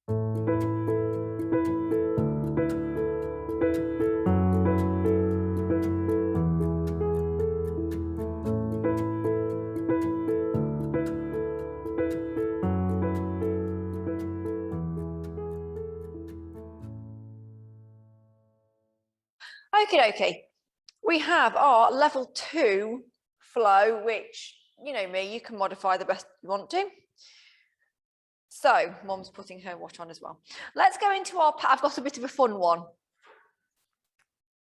Okie dokie. We have our level 2 flow, which, you know me, you can modify the best you want to. So, Mom's putting her watch on as well. Let's go into our, I've got a bit of a fun one.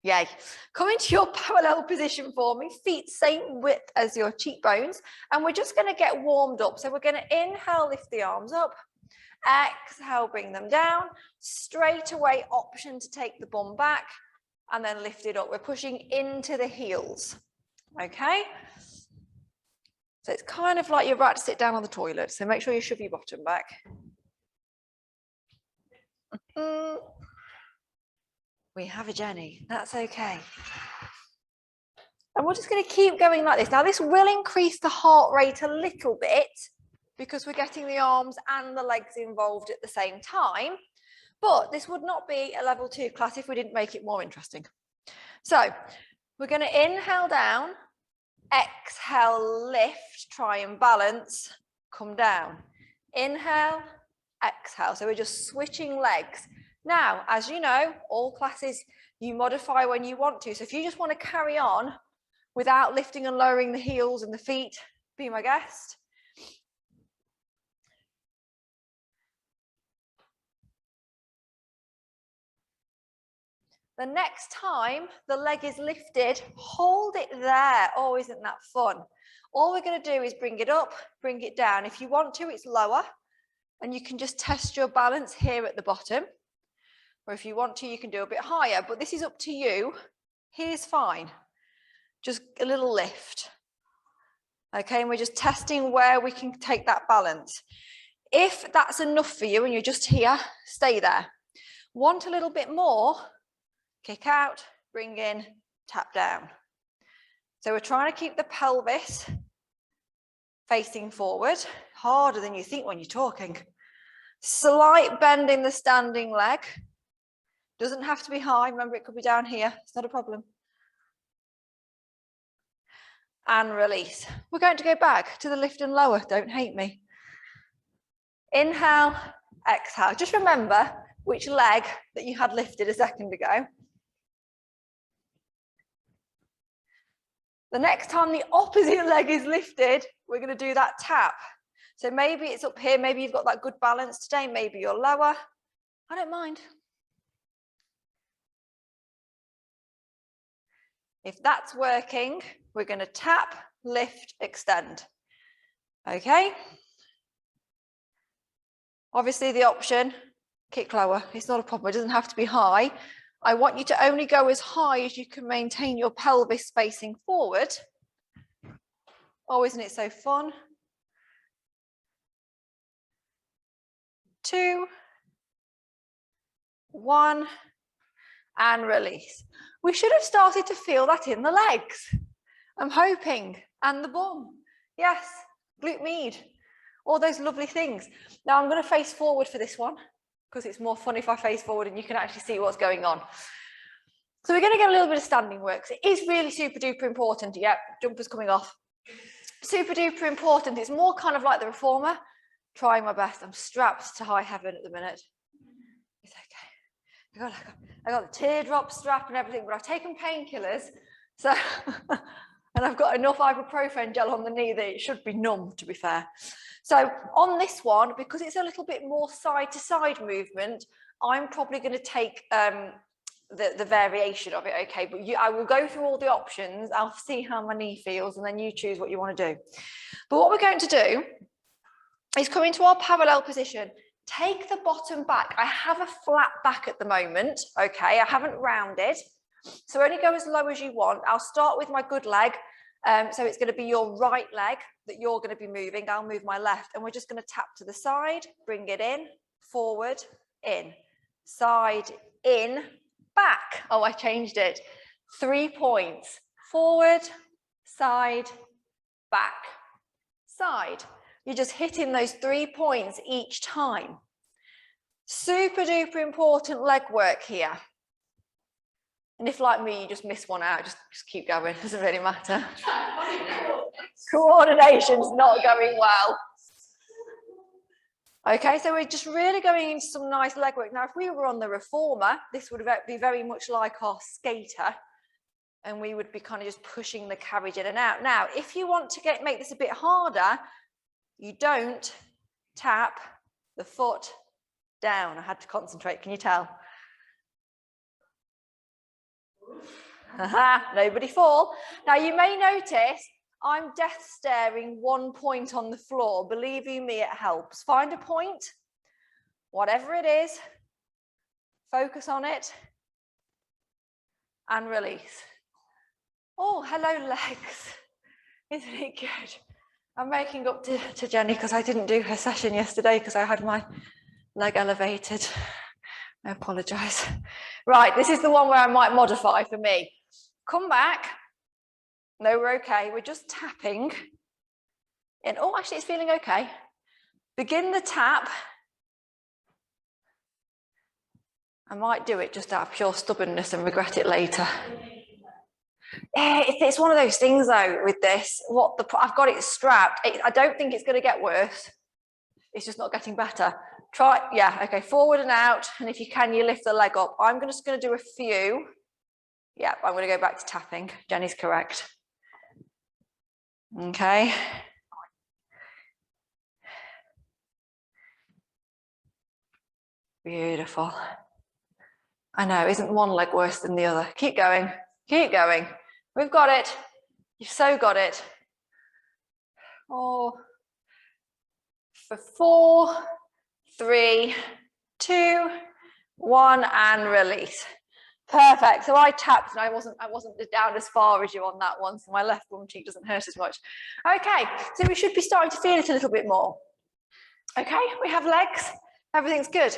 Yay. Come into your parallel position for me, feet same width as your cheekbones, and we're just going to get warmed up. So we're going to inhale, lift the arms up, exhale, bring them down, straight away option to take the bum back, and then lift it up. We're pushing into the heels, okay? So it's kind of like you're about to sit down on the toilet, so make sure you shove your bottom back. We have a Jenny, that's okay. And we're just going to keep going like this. Now this will increase the heart rate a little bit because we're getting the arms and the legs involved at the same time. But this would not be a level 2 class if we didn't make it more interesting. So we're going to inhale down, exhale, lift, try and balance, come down. Inhale, exhale. So we're just switching legs. Now, as you know, all classes you modify when you want to. So if you just want to carry on without lifting and lowering the heels and the feet, be my guest. The next time the leg is lifted, hold it there. Oh, isn't that fun? All we're going to do is bring it up, bring it down. If you want to, it's lower, and you can just test your balance here at the bottom. Or if you want to, you can do a bit higher, but this is up to you. Here's fine. Just a little lift. Okay, and we're just testing where we can take that balance. If that's enough for you and you're just here, stay there. Want a little bit more? Kick out, bring in, tap down. So we're trying to keep the pelvis facing forward, harder than you think when you're talking. Slight bend in the standing leg. Doesn't have to be high, remember it could be down here, it's not a problem. And release. We're going to go back to the lift and lower, don't hate me. Inhale, exhale. Just remember which leg that you had lifted a second ago. The next time the opposite leg is lifted, we're going to do that tap. So maybe it's up here, maybe you've got that good balance today, maybe you're lower. I don't mind. If that's working, we're going to tap, lift, extend. Okay? Obviously the option, kick lower. It's not a problem, it doesn't have to be high. I want you to only go as high as you can maintain your pelvis facing forward. Oh, isn't it so fun? 2, 1, and release. We should have started to feel that in the legs. I'm hoping, and the bum. Yes, glute med, all those lovely things. Now I'm going to face forward for this one, because it's more fun if I face forward and you can actually see what's going on. So we're going to get a little bit of standing work. So it is really super duper important. Yep, jumper's coming off. Super duper important. It's more kind of like the reformer. Trying my best. I'm strapped to high heaven at the minute. It's okay. I got the teardrop strap and everything, but I've taken painkillers. So, and I've got enough ibuprofen gel on the knee that it should be numb, to be fair. So on this one, because it's a little bit more side to side movement, I'm probably going to take the variation of it, okay? But I will go through all the options. I'll see how my knee feels, and then you choose what you want to do. But what we're going to do is come into our parallel position. Take the bottom back. I have a flat back at the moment, okay? I haven't rounded. So only go as low as you want. I'll start with my good leg. So it's going to be your right leg that you're going to be moving. I'll move my left, and we're just going to tap to the side, bring it in, forward, in, side, in, back. Oh, I changed it. 3 points. Forward, side, back, side. You're just hitting those 3 points each time. Super duper important leg work here. And if like me, you just miss one out, just keep going, doesn't really matter. Coordination's not going well. Okay, so we're just really going into some nice leg work. Now, if we were on the reformer, this would be very much like our skater, and we would be kind of just pushing the carriage in and out. Now, if you want to make this a bit harder, you don't tap the foot down. I had to concentrate, can you tell? Nobody fall. Now you may notice I'm death staring one point on the floor. Believe you me, it helps. Find a point, whatever it is, focus on it and release. Oh, hello legs. Isn't it good? I'm making up to Jenny because I didn't do her session yesterday because I had my leg elevated. I apologise. Right, this is the one where I might modify for me. Come back. No, we're okay. We're just tapping. And oh, actually, it's feeling okay. Begin the tap. I might do it just out of pure stubbornness and regret it later. It's one of those things though with this. I've got it strapped. I don't think it's going to get worse. It's just not getting better. Try, yeah, okay, forward and out. And if you can, you lift the leg up. I'm just going to do a few. Yeah, I'm going to go back to tapping. Jenny's correct. Okay. Beautiful. I know, isn't one leg worse than the other? Keep going, keep going. We've got it. You've so got it. Oh, for 4, 3, 2, 1, and release. Perfect. So I tapped and I wasn't down as far as you on that one, so my left bum cheek doesn't hurt as much. Okay, so we should be starting to feel it a little bit more. Okay, we have legs, everything's good.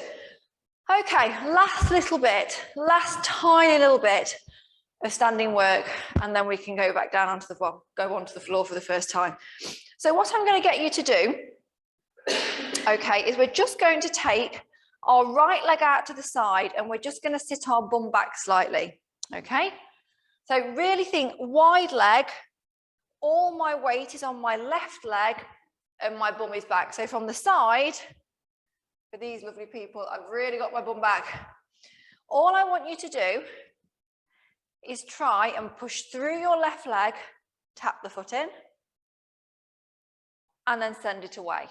Okay, last little bit, last tiny little bit of standing work, and then we can go back down onto the floor for the first time. So what I'm going to get you to do, okay, is we're just going to take our right leg out to the side and we're just going to sit our bum back slightly, okay? So really think wide leg, all my weight is on my left leg and my bum is back. So from the side, for these lovely people, I've really got my bum back. All I want you to do is try and push through your left leg, tap the foot in, and then send it away.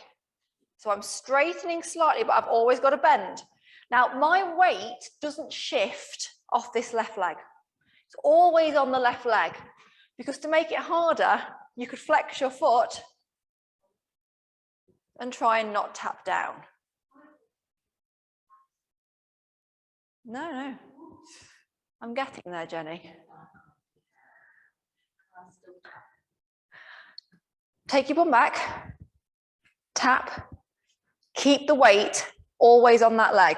So I'm straightening slightly, but I've always got a bend. Now, my weight doesn't shift off this left leg. It's always on the left leg, because to make it harder, you could flex your foot and try and not tap down. No. I'm getting there, Jenny. Take your bum back, tap, keep the weight always on that leg.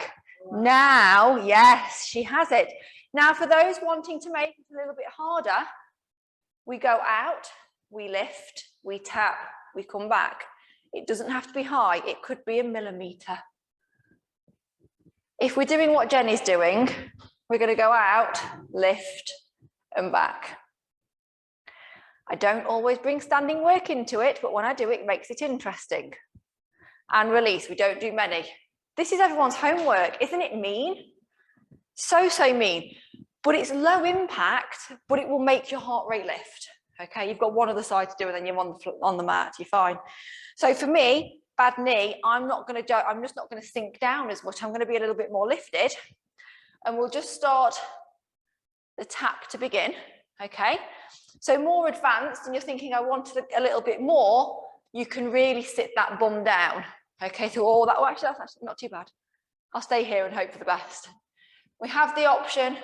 Now, yes, she has it. Now, for those wanting to make it a little bit harder, we go out, we lift, we tap, we come back. It doesn't have to be high, it could be a millimetre. If we're doing what Jenny's doing, we're going to go out, lift, and back. I don't always bring standing work into it, but when I do, it makes it interesting. And release, we don't do many. This is everyone's homework, isn't it mean? So mean. But it's low impact, but it will make your heart rate lift. Okay, you've got one other side to do, and then you're on the mat, you're fine. So for me, bad knee, I'm just not going to sink down as much. I'm going to be a little bit more lifted. And we'll just start the tap to begin, okay? So more advanced, and you're thinking, I wanted a little bit more, you can really sit that bum down, okay? So all that, actually, that's actually not too bad. I'll stay here and hope for the best. We have the option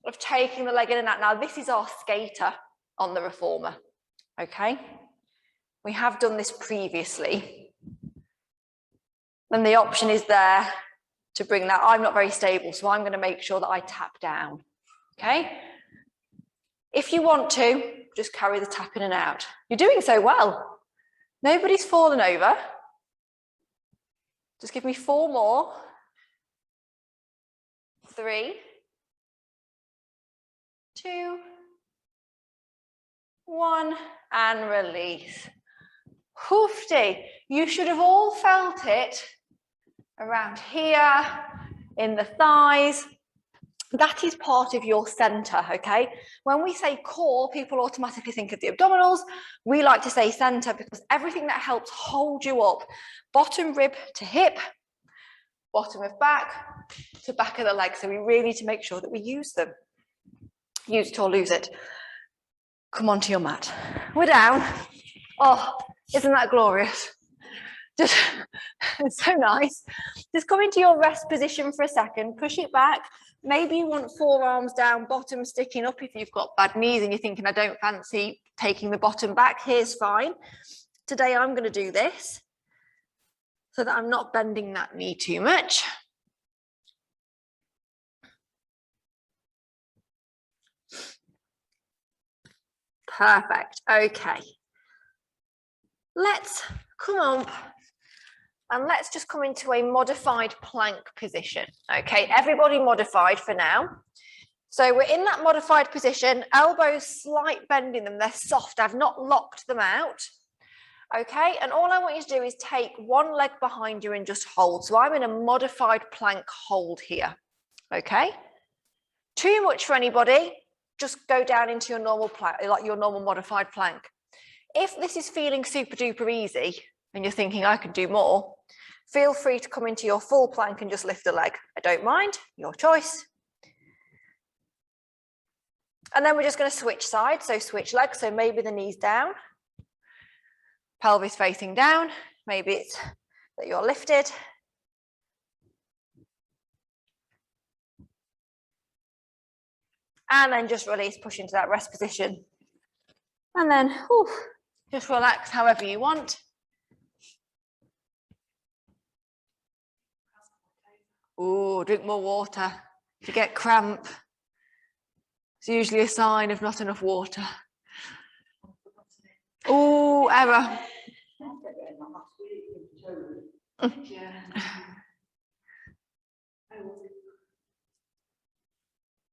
of taking the leg in and out. Now, this is our skater on the reformer, okay? We have done this previously. And the option is there to bring that. I'm not very stable, so I'm going to make sure that I tap down, okay? If you want to, just carry the tap in and out. You're doing so well. Nobody's fallen over. Just give me 4 more. 3, 2, 1, and release. Hoofty. You should have all felt it around here, in the thighs. That is part of your center, okay? When we say core, people automatically think of the abdominals. We like to say center because everything that helps hold you up, bottom rib to hip, bottom of back to back of the leg. So we really need to make sure that we use them. Use it or lose it. Come onto your mat. We're down. Oh, isn't that glorious? Just, it's so nice. Just come into your rest position for a second, push it back. Maybe you want forearms down, bottom sticking up if you've got bad knees and you're thinking, I don't fancy taking the bottom back. Here's fine. Today I'm going to do this so that I'm not bending that knee too much. Perfect. Okay. Let's come up and let's just come into a modified plank position. Okay, everybody modified for now. So we're in that modified position, elbows slight bend in them, they're soft, I've not locked them out. Okay, and all I want you to do is take one leg behind you and just hold. So I'm in a modified plank hold here. Okay, too much for anybody, just go down into your normal plank, like your normal modified plank. If this is feeling super duper easy and you're thinking I could do more, feel free to come into your full plank and just lift a leg. I don't mind, your choice. And then we're just going to switch sides, so switch legs. So maybe the knees down, pelvis facing down. Maybe it's that you're lifted. And then just release, push into that rest position. And then whew, just relax however you want. Oh, drink more water. If you get cramp, it's usually a sign of not enough water. Oh, error.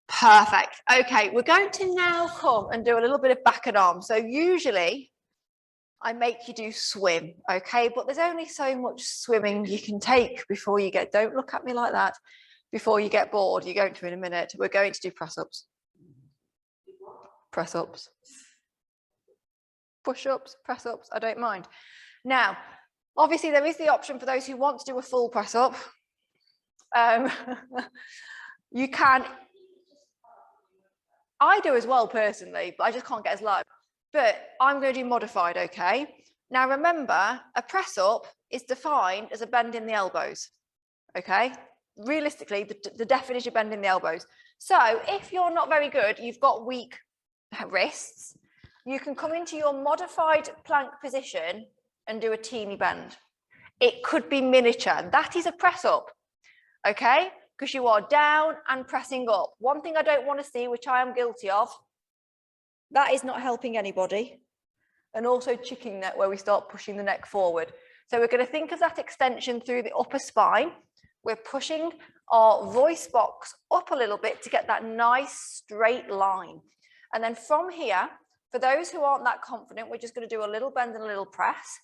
Perfect. Okay, we're going to now come and do a little bit of back and arm. So usually I make you do swim, okay? But there's only so much swimming you can take before you get, don't look at me like that, before you get bored. You're going to in a minute. We're going to do press-ups. Press-ups. Push-ups, press-ups, I don't mind. Now, obviously there is the option for those who want to do a full press-up. You can, I do as well personally, but I just can't get as low. But I'm going to do modified, okay? Now remember, a press-up is defined as a bend in the elbows, okay? Realistically, the definition of bend in the elbows. So if you're not very good, you've got weak wrists, you can come into your modified plank position and do a teeny bend. It could be miniature. That is a press-up, okay? Because you are down and pressing up. One thing I don't want to see, which I am guilty of, that is not helping anybody. And also chicken neck, where we start pushing the neck forward. So we're going to think of that extension through the upper spine. We're pushing our voice box up a little bit to get that nice straight line. And then from here, for those who aren't that confident, we're just going to do a little bend and a little press.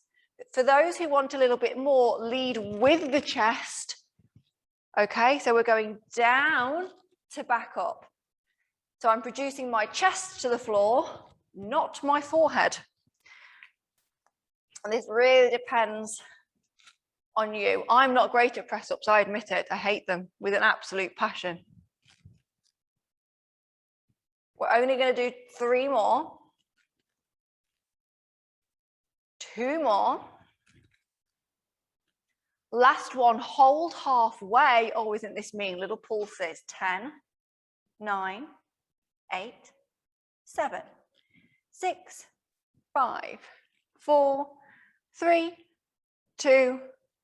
For those who want a little bit more, lead with the chest. Okay, so we're going down to back up. So I'm producing my chest to the floor, not my forehead. And this really depends on you. I'm not great at press-ups, I admit it. I hate them with an absolute passion. We're only going to do 3 more. 2 more. Last one, hold halfway. Oh, isn't this mean? Little pulses. 10, 9, 8, 7, 6, 5, 4, 3, 2,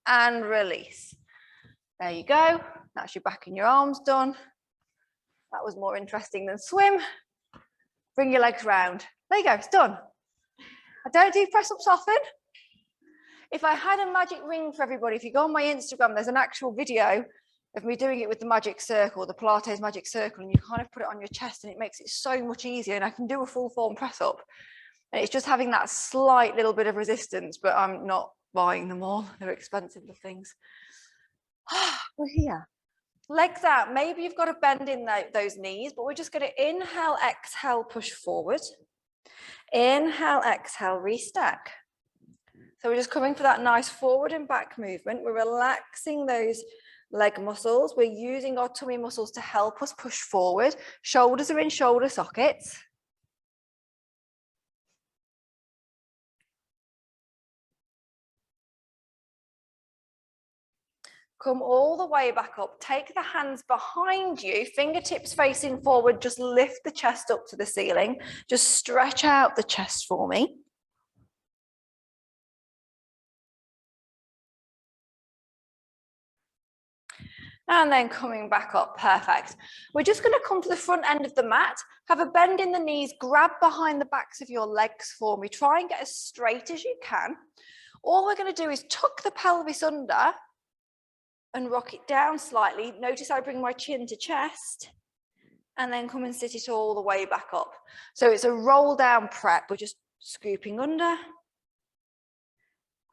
and release. There you go. That's your back and your arms done. That was more interesting than swim. Bring your legs round. There you go, it's done. I don't do press-ups often. If I had a magic ring for everybody, if you go on my Instagram, there's an actual video of me doing it with the magic circle, the Pilates magic circle, and you kind of put it on your chest and it makes it so much easier. And I can do a full form press up. And it's just having that slight little bit of resistance, but I'm not buying them all. They're expensive little things. We're here. Legs out. Maybe you've got a bend in those knees, but we're just going to inhale, exhale, push forward. Inhale, exhale, restack. So we're just coming for that nice forward and back movement. We're relaxing those leg muscles. We're using our tummy muscles to help us push forward. Shoulders are in shoulder sockets. Come all the way back up. Take the hands behind you, fingertips facing forward. Just lift the chest up to the ceiling. Just stretch out the chest for me. And then coming back up, perfect. We're just going to come to the front end of the mat, have a bend in the knees, grab behind the backs of your legs for me. Try and get as straight as you can. All we're going to do is tuck the pelvis under and rock it down slightly. Notice I bring my chin to chest and then come and sit it all the way back up. So it's a roll down prep. We're just scooping under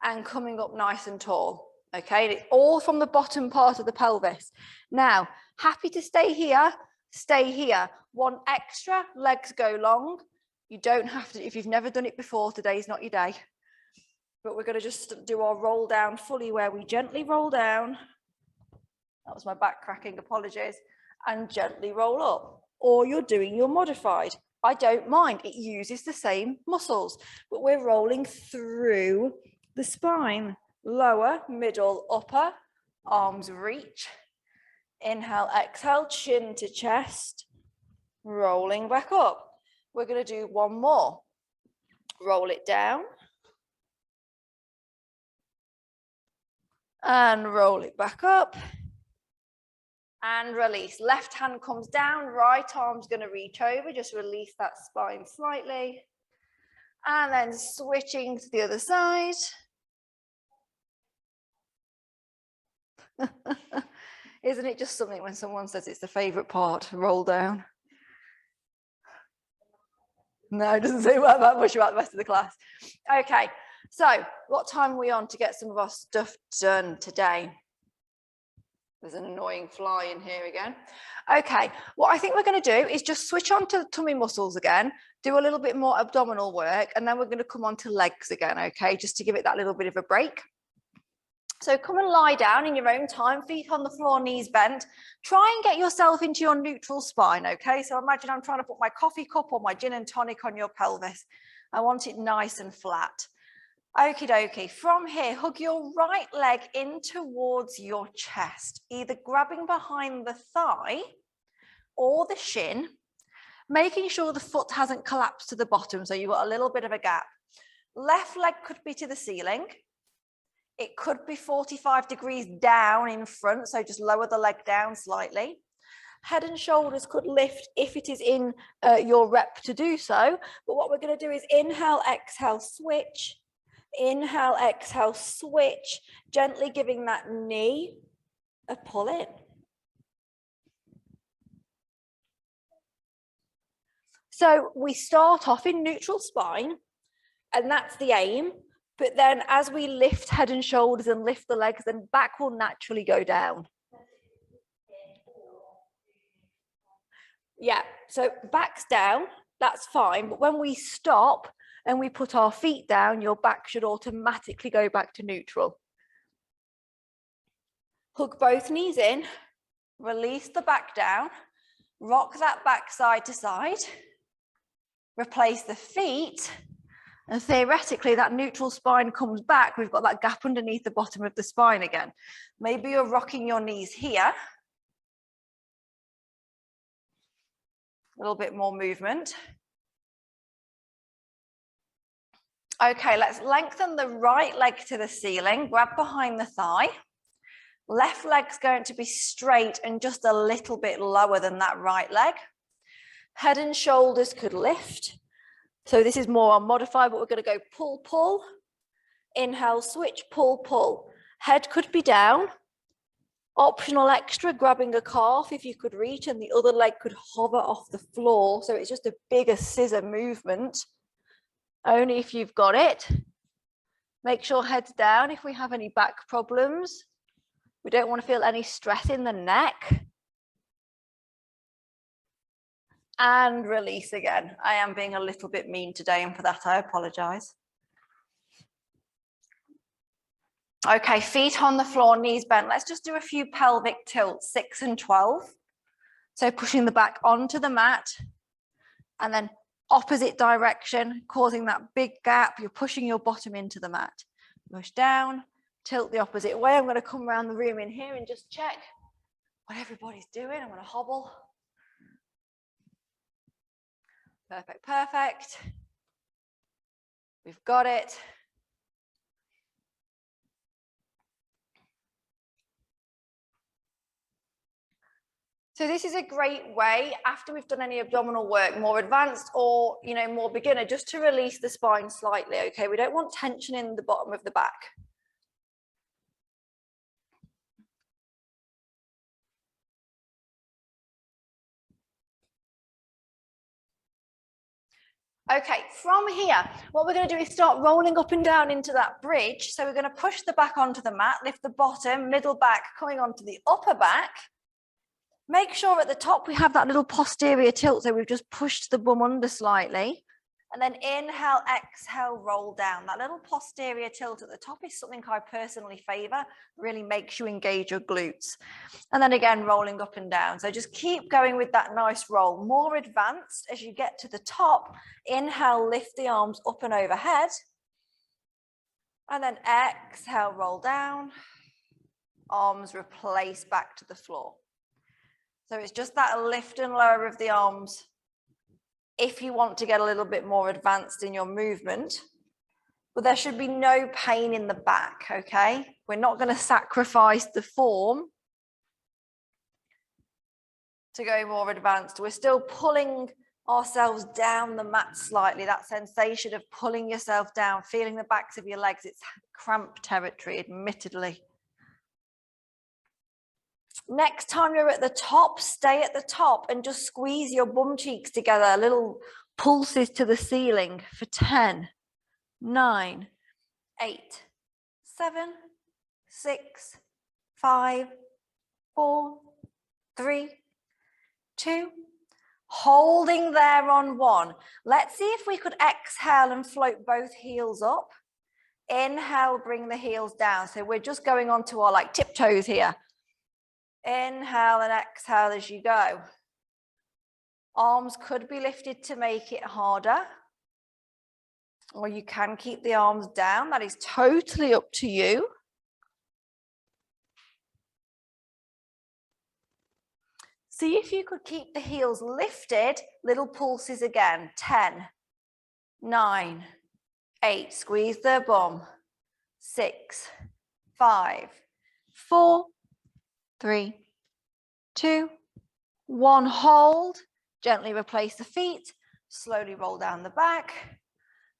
and coming up nice and tall. Okay, and it's all from the bottom part of the pelvis. Now, happy to stay here, stay here. One extra, legs go long. You don't have to, if you've never done it before, today's not your day. But we're going to just do our roll down fully, where we gently roll down. That was my back cracking, apologies. And gently roll up. Or you're doing your modified. I don't mind, it uses the same muscles, but we're rolling through the spine. Lower, middle, upper, arms reach. Inhale, exhale, chin to chest. Rolling back up. We're going to do one more. Roll it down. And roll it back up. And release. Left hand comes down, right arm's going to reach over. Just release that spine slightly. And then switching to the other side. Isn't it just something when someone says it's the favorite part, roll down? No, it doesn't say that much about the rest of the class. Okay, so what time are we on to get some of our stuff done today? There's an annoying fly in here again. Okay, what I think we're going to do is just switch on to the tummy muscles again, do a little bit more abdominal work, and then we're going to come on to legs again, okay, just to give it that little bit of a break. So come and lie down in your own time, feet on the floor, knees bent. Try and get yourself into your neutral spine, okay? So imagine I'm trying to put my coffee cup or my gin and tonic on your pelvis. I want it nice and flat. Okie dokie. From here, hug your right leg in towards your chest, either grabbing behind the thigh or the shin, making sure the foot hasn't collapsed to the bottom, so you've got a little bit of a gap. Left leg could be to the ceiling. It could be 45 degrees down in front, so just lower the leg down slightly. Head and shoulders could lift if it is in your rep to do so. But what we're going to do is inhale, exhale, switch. Inhale, exhale, switch. Gently giving that knee a pull in. So we start off in neutral spine, and that's the aim. But then as we lift head and shoulders and lift the legs, then back will naturally go down. Yeah, so back's down, that's fine. But when we stop and we put our feet down, your back should automatically go back to neutral. Hug both knees in, release the back down, rock that back side to side, replace the feet. And theoretically, that neutral spine comes back. We've got that gap underneath the bottom of the spine again. Maybe you're rocking your knees here. A little bit more movement. Okay, let's lengthen the right leg to the ceiling. Grab behind the thigh. Left leg's going to be straight and just a little bit lower than that right leg. Head and shoulders could lift. So this is more on modified, but we're going to go pull, pull. Inhale, switch, pull, pull. Head could be down. Optional extra, grabbing a calf if you could reach and the other leg could hover off the floor. So it's just a bigger scissor movement, only if you've got it. Make sure head's down if we have any back problems. We don't want to feel any stress in the neck. And release again. I am being a little bit mean today, and for that I apologize. Okay, feet on the floor, knees bent. Let's just do a few pelvic tilts, 6 and 12. So pushing the back onto the mat and then opposite direction, causing that big gap. You're pushing your bottom into the mat. Push down, tilt the opposite way. I'm going to come around the room in here and just check what everybody's doing. I'm going to hobble. Perfect, perfect. We've got it. So this is a great way, after we've done any abdominal work, more advanced or, more beginner, just to release the spine slightly, okay? We don't want tension in the bottom of the back. Okay, from here, what we're going to do is start rolling up and down into that bridge. So we're going to push the back onto the mat, lift the bottom, middle back coming onto the upper back. Make sure at the top we have that little posterior tilt, so we've just pushed the bum under slightly. And then inhale, exhale, roll down. That little posterior tilt at the top is something I personally favor. Really makes you engage your glutes. And then again, rolling up and down. So just keep going with that nice roll. More advanced as you get to the top. Inhale, lift the arms up and overhead. And then exhale, roll down. Arms replace back to the floor. So it's just that lift and lower of the arms if you want to get a little bit more advanced in your movement. But there should be no pain in the back, okay? We're not going to sacrifice the form to go more advanced. We're still pulling ourselves down the mat slightly, that sensation of pulling yourself down, feeling the backs of your legs. It's cramp territory, admittedly. Next time you're at the top, stay at the top and just squeeze your bum cheeks together, little pulses to the ceiling for 10, 9, 8, 7, 6, 5, 4, 3, 2, holding there on 1. Let's see if we could exhale and float both heels up. Inhale, bring the heels down. So we're just going on to our tiptoes here. Inhale and exhale as you go. Arms could be lifted to make it harder, or you can keep the arms down. That is totally up to you. See if you could keep the heels lifted. Little pulses again. 10, 9, 8. Squeeze the bum. 6, 5, 4, 3, 2, 1. Hold. Gently replace the feet. Slowly roll down the back.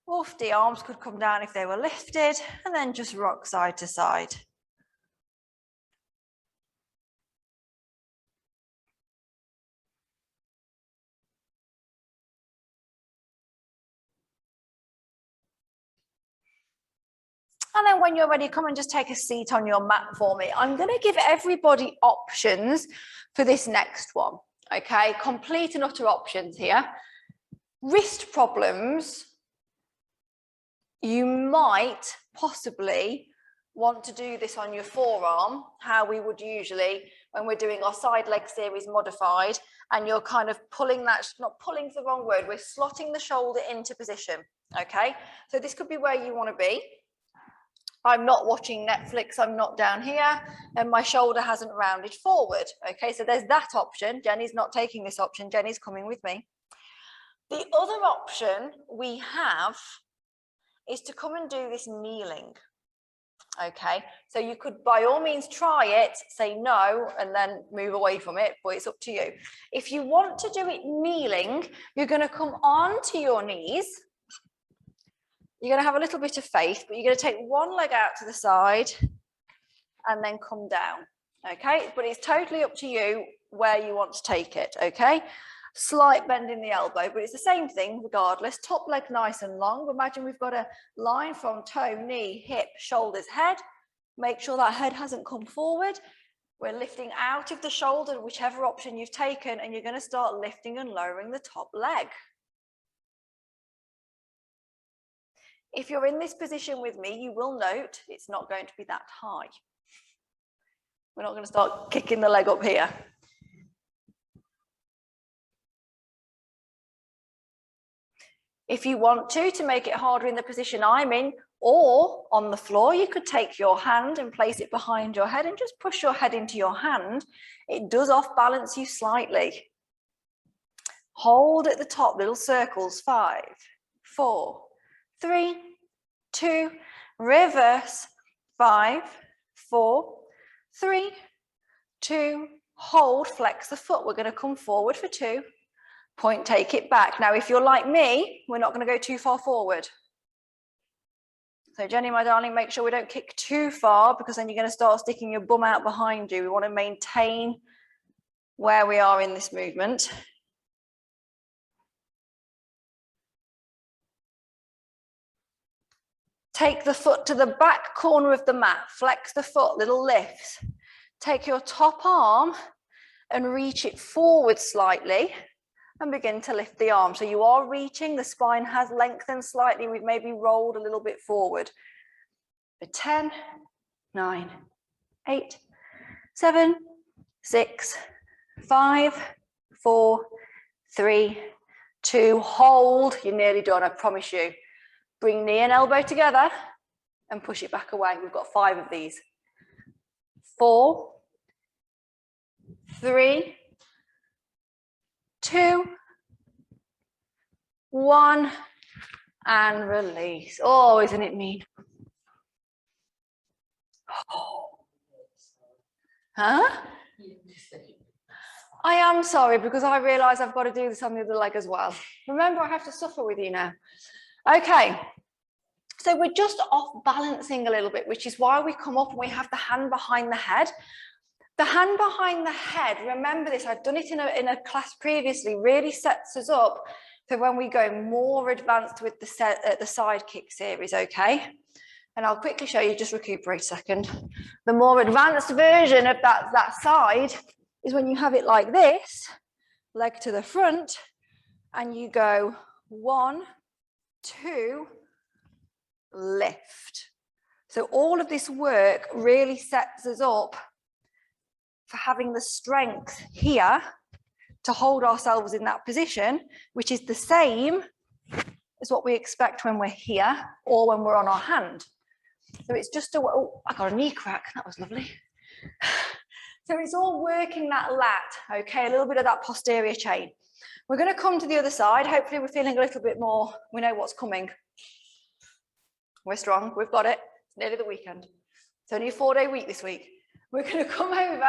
Oof, the arms could come down if they were lifted, and then just rock side to side. And then when you're ready, come and just take a seat on your mat for me. I'm going to give everybody options for this next one. Okay, complete and utter options here. Wrist problems, you might possibly want to do this on your forearm, how we would usually when we're doing our side leg series modified, and you're kind of pulling that, not pulling's the wrong word, we're slotting the shoulder into position. Okay, so this could be where you want to be. I'm not watching Netflix, I'm not down here, and my shoulder hasn't rounded forward. Okay, so there's that option. Jenny's not taking this option, Jenny's coming with me. The other option we have is to come and do this kneeling. Okay, so you could by all means try it, say no, and then move away from it, but it's up to you. If you want to do it kneeling, you're going to come onto your knees. You're going to have a little bit of faith, but you're going to take one leg out to the side and then come down. Okay, but it's totally up to you where you want to take it, okay? Slight bend in the elbow, but it's the same thing regardless. Top leg nice and long. Imagine we've got a line from toe, knee, hip, shoulders, head. Make sure that head hasn't come forward. We're lifting out of the shoulder, whichever option you've taken, and you're going to start lifting and lowering the top leg. If you're in this position with me, you will note it's not going to be that high. We're not going to start kicking the leg up here. If you want to make it harder in the position I'm in or on the floor, you could take your hand and place it behind your head and just push your head into your hand. It does off balance you slightly. Hold at the top, little circles, 5, 4, 3, 2, reverse, 5, 4, 3, 2, hold, flex the foot. We're going to come forward for 2. Point, take it back. Now, if you're like me, we're not going to go too far forward. So Jenny, my darling, make sure we don't kick too far because then you're going to start sticking your bum out behind you. We want to maintain where we are in this movement. Take the foot to the back corner of the mat. Flex the foot, little lifts. Take your top arm and reach it forward slightly. And begin to lift the arm. So you are reaching, the spine has lengthened slightly. We've maybe rolled a little bit forward. For 10, 9, 8, 7, 6, 5, 4, 3, 2, hold. You're nearly done, I promise you. Bring knee and elbow together and push it back away. We've got 5 of these. 4, 3, 2, 1, and release. Oh, isn't it mean? Oh. Huh? I am sorry because I realise I've got to do this on the other leg as well. Remember, I have to suffer with you now. Okay, so we're just off balancing a little bit, which is why we come up and we have the hand behind the head. The hand behind the head, remember this, I've done it in a class previously, really sets us up for when we go more advanced with the side kick series, okay? And I'll quickly show you, just recuperate a second. The more advanced version of that side is when you have it like this, leg to the front, and you go 1, 2, lift. So all of this work really sets us up for having the strength here to hold ourselves in that position, which is the same as what we expect when we're here or when we're on our hand. So it's just oh, I got a knee crack, that was lovely. So it's all working that lat, okay, a little bit of that posterior chain. We're going to come to the other side. Hopefully we're feeling a little bit more, we know what's coming. We're strong, we've got it. It's nearly the weekend. It's only a 4-day week this week. We're going to come over,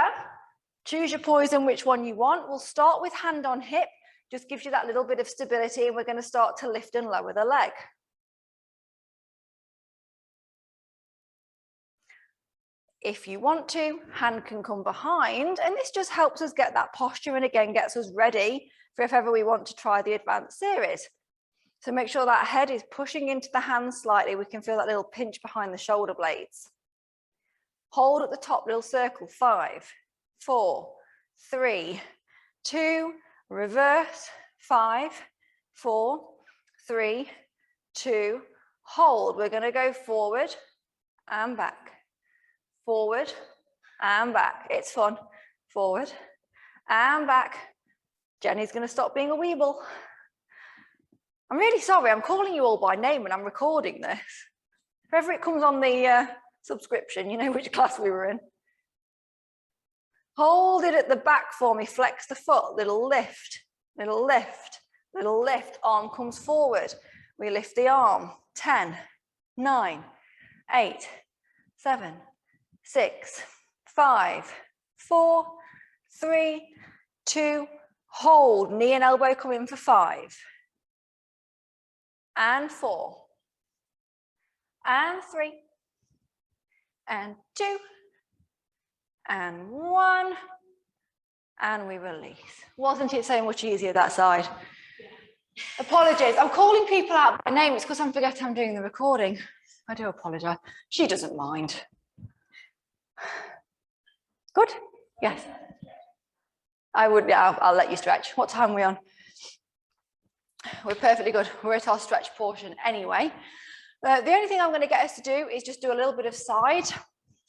choose your poison, which one you want. We'll start with hand on hip, just gives you that little bit of stability, and we're going to start to lift and lower the leg. If you want to, hand can come behind, and this just helps us get that posture and again gets us ready for if ever we want to try the advanced series. So make sure that head is pushing into the hands slightly. We can feel that little pinch behind the shoulder blades. Hold at the top, little circle, 5, 4, 3, 2, reverse, 5, 4, 3, 2, hold. We're going to go forward and back, forward and back. It's fun. Forward and back. Jenny's going to stop being a weeble. I'm really sorry, I'm calling you all by name when I'm recording this. If ever it comes on the subscription, you know which class we were in. Hold it at the back for me, flex the foot, little lift, little lift, little lift. Arm comes forward. We lift the arm. 10, 9, 8, 7, 6, 5, 4, 3, 2, hold. Knee and elbow come in for 5. And 4. And 3. And 2. and 1, and we release. Wasn't it so much easier that side? Apologies, I'm calling people out by name. It's because I'm forgetting I'm doing the recording. I do apologise. She doesn't mind. Good? Yes. I would, yeah, I'll let you stretch. What time are we on? We're perfectly good. We're at our stretch portion anyway. The only thing I'm going to get us to do is just do a little bit of side.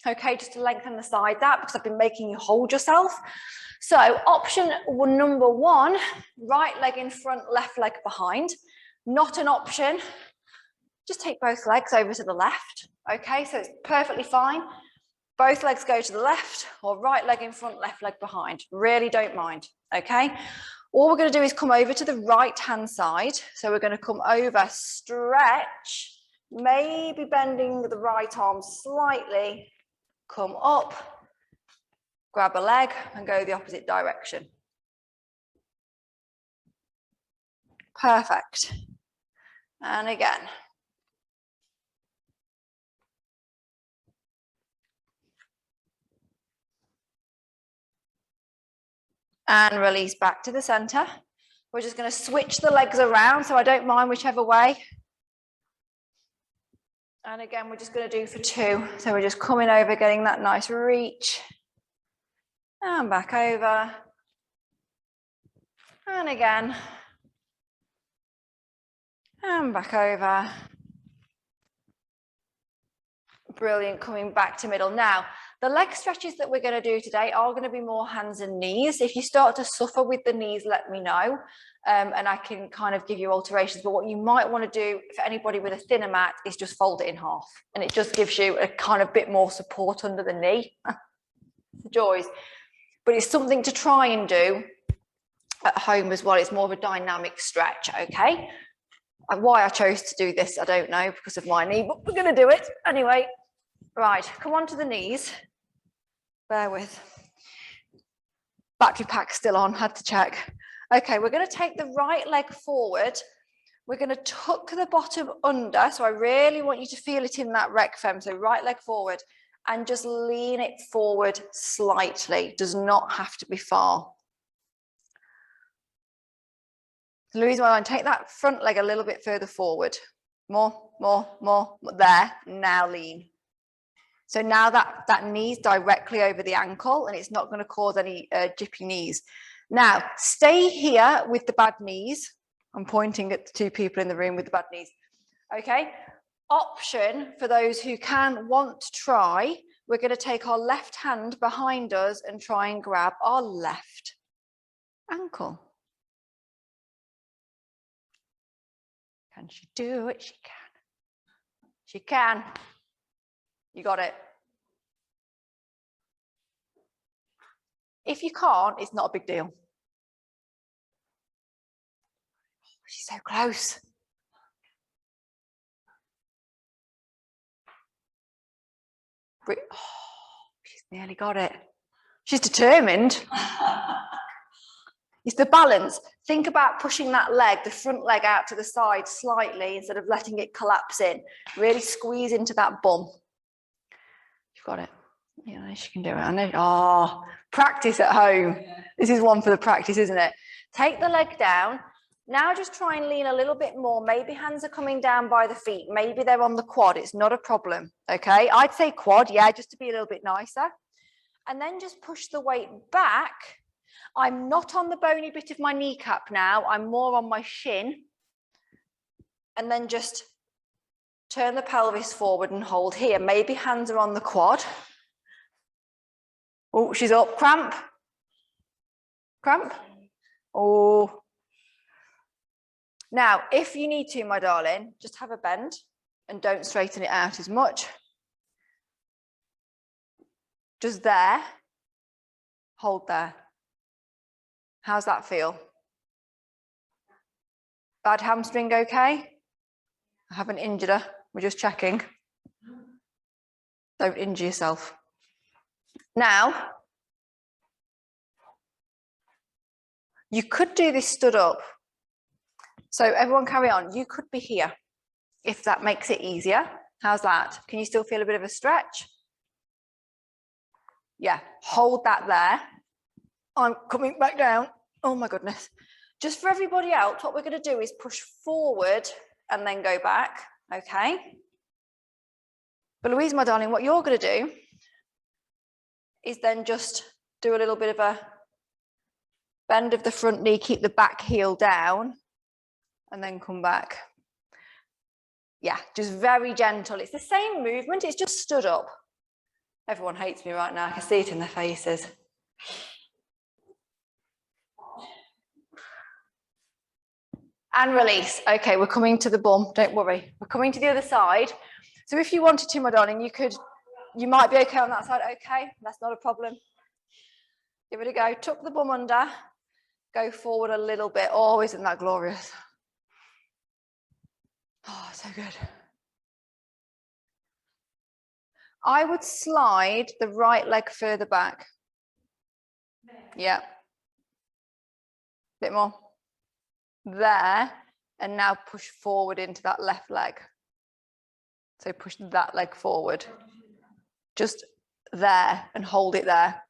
Okay, just to lengthen the side that, because I've been making you hold yourself. So option number 1, right leg in front, left leg behind. Not an option. Just take both legs over to the left. Okay, so it's perfectly fine. Both legs go to the left, or right leg in front, left leg behind. Really don't mind, okay? All we're going to do is come over to the right-hand side. So we're going to come over, stretch, maybe bending the right arm slightly, come up, grab a leg and go the opposite direction. Perfect. And again. And release back to the center. We're just going to switch the legs around, so I don't mind whichever way. And again, we're just going to do for 2. So we're just coming over, getting that nice reach. And back over. And again. And back over. Brilliant, coming back to middle. Now, the leg stretches that we're going to do today are going to be more hands and knees. If you start to suffer with the knees, let me know, and I can kind of give you alterations. But what you might want to do for anybody with a thinner mat is just fold it in half, and it just gives you a kind of bit more support under the knee. The joys. But it's something to try and do at home as well. It's more of a dynamic stretch, okay? And why I chose to do this, I don't know, because of my knee, but we're going to do it anyway. Right, come on to the knees. Bear with. Battery pack's still on, had to check. Okay, we're going to take the right leg forward. We're going to tuck the bottom under. So I really want you to feel it in that rec fem. So right leg forward and just lean it forward slightly. Does not have to be far. Louise, well, take that front leg a little bit further forward. More. There, now lean. So now that knee's directly over the ankle and it's not going to cause any jippy knees. Now, stay here with the bad knees. I'm pointing at the 2 people in the room with the bad knees. Okay, option for those who want to try, we're going to take our left hand behind us and try and grab our left ankle. Can she do it? She can. She can. You got it. If you can't, it's not a big deal. She's so close. Oh, she's nearly got it. She's determined. It's the balance. Think about pushing that leg, the front leg out to the side slightly instead of letting it collapse in. Really squeeze into that bum. You've got it. Yeah, she can do it. I know. Oh, practice at home. This is one for the practice, isn't it? Take the leg down. Now just try and lean a little bit more. Maybe hands are coming down by the feet. Maybe they're on the quad. It's not a problem. Okay. I'd say quad. Yeah, just to be a little bit nicer. And then just push the weight back. I'm not on the bony bit of my kneecap now. I'm more on my shin. And then just turn the pelvis forward and hold here. Maybe hands are on the quad. Oh, she's up. Cramp. Cramp. Oh. Now, if you need to, my darling, just have a bend and don't straighten it out as much. Just there. Hold there. How's that feel? Bad hamstring okay? I haven't injured her. We're just checking. Don't injure yourself. Now, you could do this stood up. So everyone carry on. You could be here if that makes it easier. How's that? Can you still feel a bit of a stretch? Yeah, hold that there. I'm coming back down. Oh my goodness. Just for everybody else, what we're going to do is push forward and then go back, okay? But Louise, my darling, what you're going to do is then just do a little bit of a bend of the front knee, keep the back heel down, and then come back. Yeah, just very gentle. It's the same movement, it's just stood up. Everyone hates me right now, I can see it in their faces. And release. Okay, we're coming to the bum, don't worry. We're coming to the other side. So if you wanted to, my darling, you might be okay on that side. Okay, that's not a problem. Give it a go. Tuck the bum under. Go forward a little bit. Oh, isn't that glorious? Oh, so good. I would slide the right leg further back. Yeah. Bit more. There. And now push forward into that left leg. So push that leg forward. Just there and hold it there.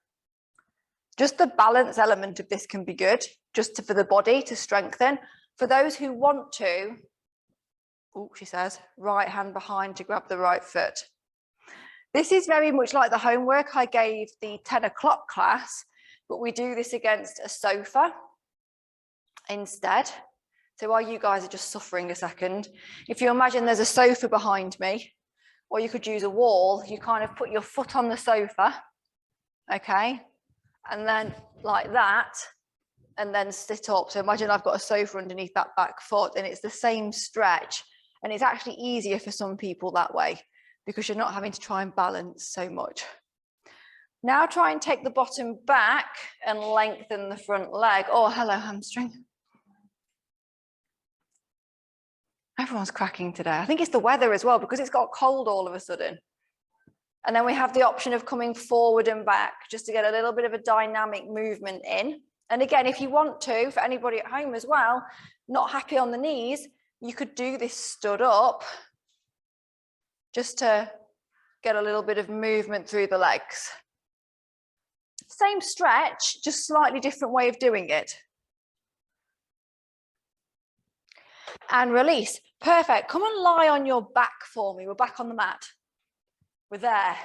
Just the balance element of this can be good, just for the body to strengthen. For those who want to, oh, she says, right hand behind to grab the right foot. This is very much like the homework I gave the 10 o'clock class, but we do this against a sofa instead. So while you guys are just suffering a second, if you imagine there's a sofa behind me, or you could use a wall, you kind of put your foot on the sofa, okay? And then like that, and then sit up. So imagine I've got a sofa underneath that back foot, and it's the same stretch. And it's actually easier for some people that way because you're not having to try and balance so much. Now try and take the bottom back and lengthen the front leg. Oh, hello, hamstring. Everyone's cracking today. I think it's the weather as well because it's got cold all of a sudden. And then we have the option of coming forward and back just to get a little bit of a dynamic movement in. And again, if you want to, for anybody at home as well, not happy on the knees, you could do this stood up just to get a little bit of movement through the legs. Same stretch, just slightly different way of doing it. And release. Perfect. Come and lie on your back for me. We're back on the mat. We're there.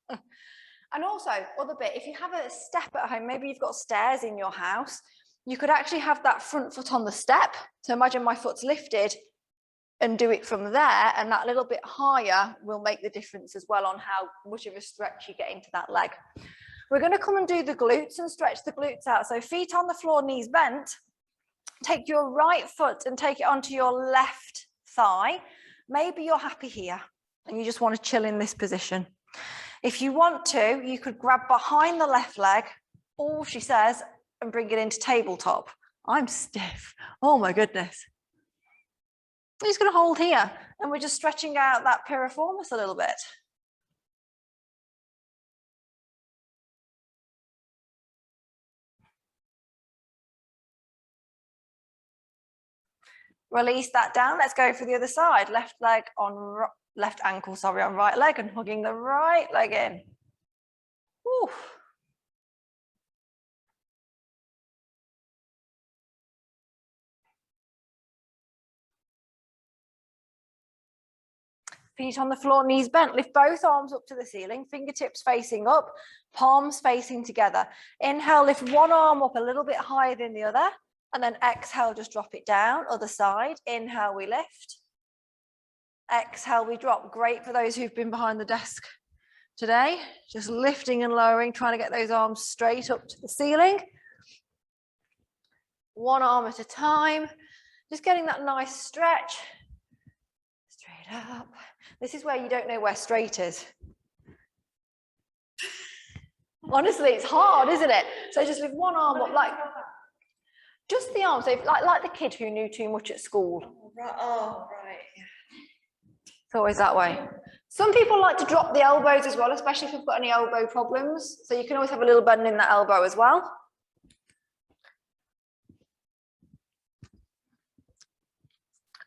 And also, other bit, if you have a step at home, maybe you've got stairs in your house, you could actually have that front foot on the step. So imagine my foot's lifted and do it from there, and that little bit higher will make the difference as well on how much of a stretch you get into that leg. We're going to come and do the glutes and stretch the glutes out. So feet on the floor, knees bent. Take your right foot and take it onto your left thigh. Maybe you're happy here and you just want to chill in this position. If you want to, you could grab behind the left leg, all she says, and bring it into tabletop. I'm stiff. Oh my goodness. I'm just going to hold here and we're just stretching out that piriformis a little bit. Release that down. Let's go for the other side. Left leg on left ankle, sorry, on right leg and hugging the right leg in. Whew. Feet on the floor, knees bent. Lift both arms up to the ceiling, fingertips facing up, palms facing together. Inhale, lift one arm up a little bit higher than the other. And then exhale, just drop it down. Other side. Inhale, we lift. Exhale, we drop. Great for those who've been behind the desk today. Just lifting and lowering, trying to get those arms straight up to the ceiling. One arm at a time. Just getting that nice stretch. Straight up. This is where you don't know where straight is. Honestly, it's hard, isn't it? So just lift one arm up, like just the arm. So like the kid who knew too much at school. Oh, right. It's always that way. Some people like to drop the elbows as well, especially if you've got any elbow problems. So you can always have a little bend in that elbow as well.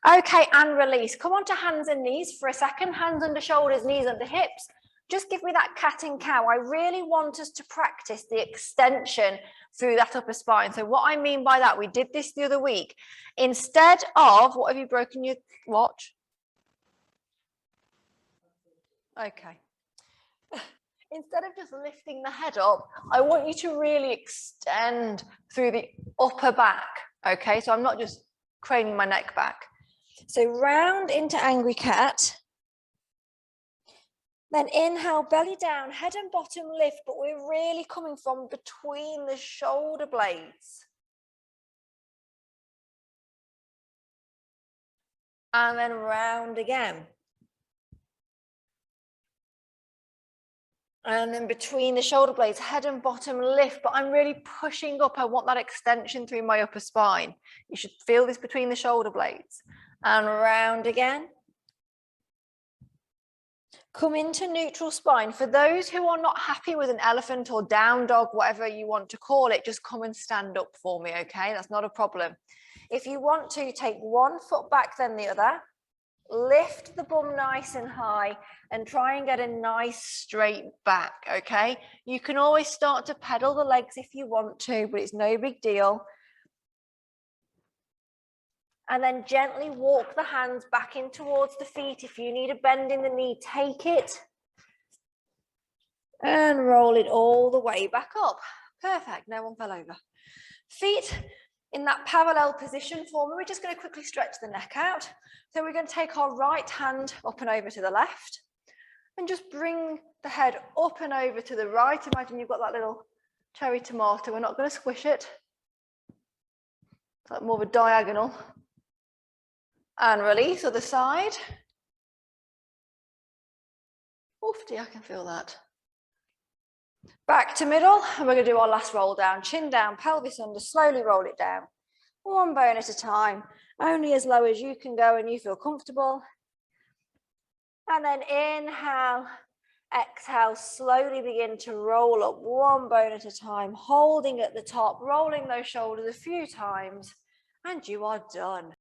Okay, and release. Come on to hands and knees for a second. Hands under shoulders, knees under hips. Just give me that cat and cow. I really want us to practice the extension through that upper spine. So what I mean by that, we did this the other week. Instead of, what have you broken your watch? Okay. Instead of just lifting the head up, I want you to really extend through the upper back. Okay, so I'm not just craning my neck back. So round into angry cat. Then inhale, belly down, head and bottom lift, but we're really coming from between the shoulder blades. And then round again. And then between the shoulder blades, head and bottom lift, but I'm really pushing up. I want that extension through my upper spine. You should feel this between the shoulder blades. And round again. Come into neutral spine. For those who are not happy with an elephant or down dog, whatever you want to call it, just come and stand up for me, okay? That's not a problem. If you want to, take one foot back, then the other. Lift the bum nice and high and try and get a nice straight back, okay? You can always start to pedal the legs if you want to, but it's no big deal. And then gently walk the hands back in towards the feet. If you need a bend in the knee, take it. And roll it all the way back up. Perfect, no one fell over. Feet in that parallel position for me. We're just going to quickly stretch the neck out. So we're going to take our right hand up and over to the left. And just bring the head up and over to the right. Imagine you've got that little cherry tomato. We're not going to squish it. It's like more of a diagonal. And release other side. Oofty, I can feel that. Back to middle, and we're going to do our last roll down. Chin down, pelvis under, slowly roll it down. One bone at a time, only as low as you can go and you feel comfortable. And then inhale, exhale, slowly begin to roll up one bone at a time, holding at the top, rolling those shoulders a few times, and you are done.